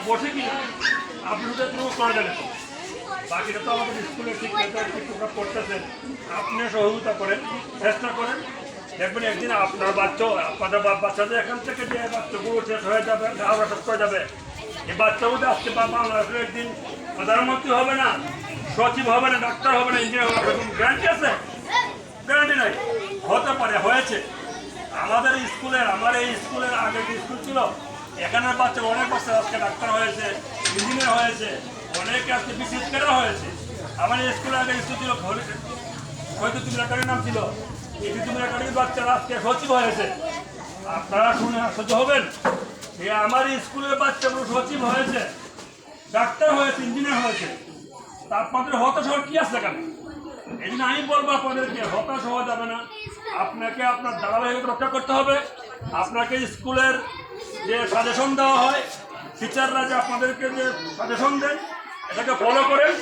বসে কি আপনি শুধু করে দেবেন, বাকিটা তো আমাদের স্কুলে শিক্ষকরা করতেছেন। আপনি সহযোগিতা করেন, চেষ্টা করেন, দেখবেন একদিন আপনার আপনাদের বাচ্চাদের এখান থেকে যে বাচ্চাগুলো শেষ হয়ে যাবে, আরো শেষ করে যাবে। এই বাচ্চাগুলো আজকে বাংলাদেশের একদিন প্রধানমন্ত্রী হবে না, সচিব হবে না, ডাক্তার হবে না, ইঞ্জিনিয়ার হবে, গ্যারান্টি আছে? গ্যারান্টি নাই। হতে পারে, হয়েছে। আমাদের স্কুলের, আমার এই স্কুলের আগে যে স্কুল ছিল, এখানের বাচ্চা অনেক বাচ্চা আজকে ডাক্তার হয়েছে, ইঞ্জিনিয়ার হয়েছে, অনেকে আজকে বিশেষ করে হয়েছে। আমার এই স্কুলে আগে স্কুল ছিল, হয়তো তুমি একাডের নাম ছিল, এই তুমি একাডেমির বাচ্চারা আজকে সচিব হয়েছে। আপনারা শুনে আশ্চর্য হবেন, এই আমার স্কুলের বাচ্চাগুলো সচিব হয়েছে, ডাক্তার হয়েছে, ইঞ্জিনিয়ার হয়েছে। তা আপনাদের হতাশ হওয়ার কি আছে কেন? এই জন্য আমি বলবো আপনাদেরকে হতাশ হওয়া যাবে না, আপনাকে আপনার ধারাবাহিকতা রক্ষা করতে হবে। আপনাকে স্কুলের যে সাজেশন দেওয়া হয়, টিচাররা যে আপনাদেরকে যে সাজেশন দেন, এটাকে ফলো করেন।